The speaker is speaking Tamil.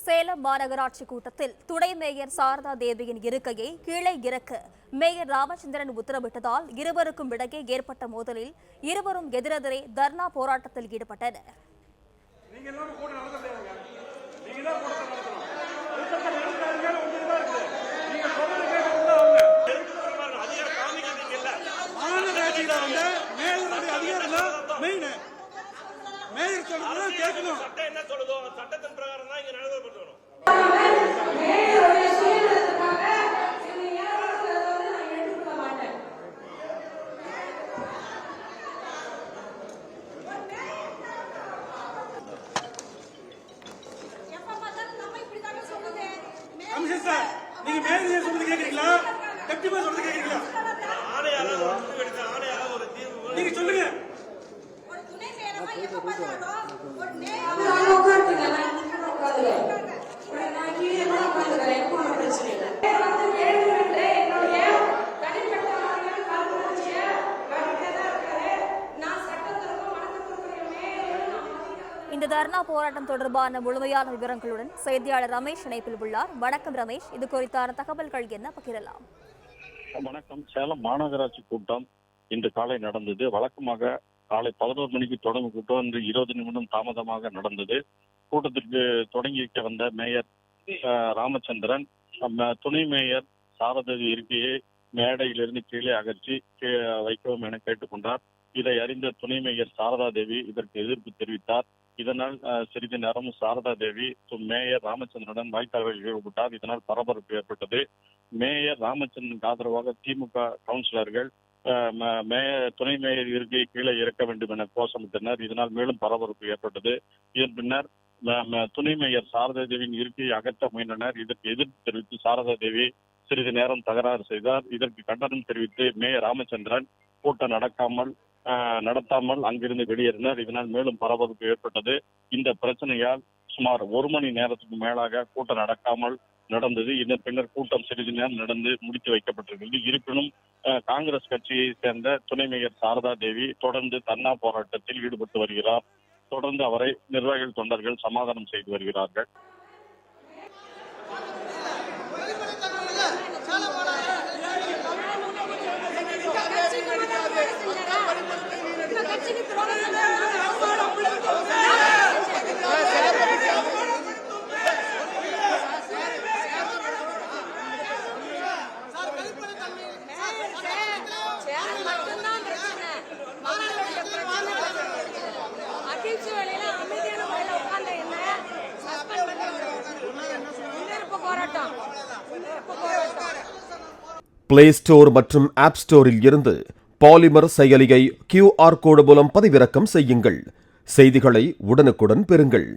சேலம் மாநகராட்சி கூட்டத்தில் துணை மேயர் சாரதா தேவியின் இருக்கையை கீழே இறக்க மேயர் ராமச்சந்திரன் உத்தரவிட்டதால் இருவருக்கும் இடையே ஏற்பட்ட மோதலில் இருவரும் எதிரெதிரே தர்ணா போராட்டத்தில் ஈடுபட்டனர். நீங்க மேலே சொல்றது கேக்குறீங்களா? கண்டிப்பா சொல்றது கேக்குறீங்களா? நீங்க சொல்லுங்க. ஒரு துணை மேயரமா எப்ப பார்த்தாலும் ஒரு மேயர் நான் உட்கார்ந்துங்க நான் கீழே தான் உட்கார்ந்துறேன். எனக்கு ஒன்றும் பிரச்சனை இல்லை. வந்து வேணும்ன்றே என்னுடைய தனிப்பட்ட முறையில் கால்புரட்சிய கரெக்டா இருக்காரு. நான் சட்டத்திற்கும் வணக்கத்திற்கும் மேயர். இந்த தர்ணா போராட்டம் தொடர்பான முழுமையான விவரங்களுடன் செய்தியாளர் ரமேஷ் இணைப்பில் உள்ளார். வணக்கம் ரமேஷ், இது குறித்தான தகவல்கள் என்ன பகிரலாம்? வணக்கம். சேலம் மாநகராட்சி கூட்டம் இன்று காலை நடந்தது. வழக்கமாக காலை 11 மணிக்கு தொடங்கும் கூட்டம் இன்று 20 நிமிடம் தாமதமாக நடந்தது. கூட்டத்திற்கு தொடங்கி வைக்க வந்த மேயர் ராமச்சந்திரன் துணை மேயர் சாரதேவி இருக்கையை மேடையிலிருந்து கீழே அகற்றி வைக்கவும் என கேட்டுக்கொண்டார். இதை அறிந்த துணை மேயர் சாரதா தேவி இதற்கு எதிர்ப்பு தெரிவித்தார். இதனால் சிறிது நேரம் சாரதா தேவி மேயர் ராமச்சந்திரனுடன் வாய்க்கால்களில் ஈடுபட்டார். இதனால் பரபரப்பு ஏற்பட்டது. மேயர் ராமச்சந்திரனுக்கு ஆதரவாக திமுக கவுன்சிலர்கள் துணை மேயர் இருக்கையை கீழே இறக்க வேண்டும் என கோஷமிட்டனர். இதனால் மேலும் பரபரப்பு ஏற்பட்டது. இதன் பின்னர் துணை மேயர் சாரதா தேவியின் இருக்கையை அகற்ற முயன்றனர். இதற்கு எதிர்ப்பு தெரிவித்து சாரதா தேவி சிறிது நேரம் தகராறு செய்தார். இதற்கு கண்டனம் தெரிவித்து மேயர் ராமச்சந்திரன் கூட்டம் நடத்தாமல் அங்கிருந்து வெளியேறினர். இதனால் மேலும் பரபரப்பு ஏற்பட்டது. இந்த பிரச்சனையால் சுமார் 1 மணி நேரத்துக்கு மேலாக கூட்டம் நடக்காமல் நடந்தது. இதன் பின்னர் கூட்டம் சிறிது நேரம் நடந்து முடித்து வைக்கப்பட்டிருக்கிறது. இருப்பினும் காங்கிரஸ் கட்சியை சேர்ந்த துணை மேயர் சாரதா தேவி தொடர்ந்து தர்ணா போராட்டத்தில் ஈடுபட்டு வருகிறார். தொடர்ந்து அவரை நிர்வாகிகள் தொண்டர்கள் சமாதானம் செய்து வருகிறார்கள். பிளே ஸ்டோர் மற்றும் ஆப் ஸ்டோரில் இருந்து பாலிமர் செயலியை QR கோடு மூலம் பதிவிறக்கம் செய்யுங்கள். செய்திகளை உடனுக்குடன் பெறுங்கள்.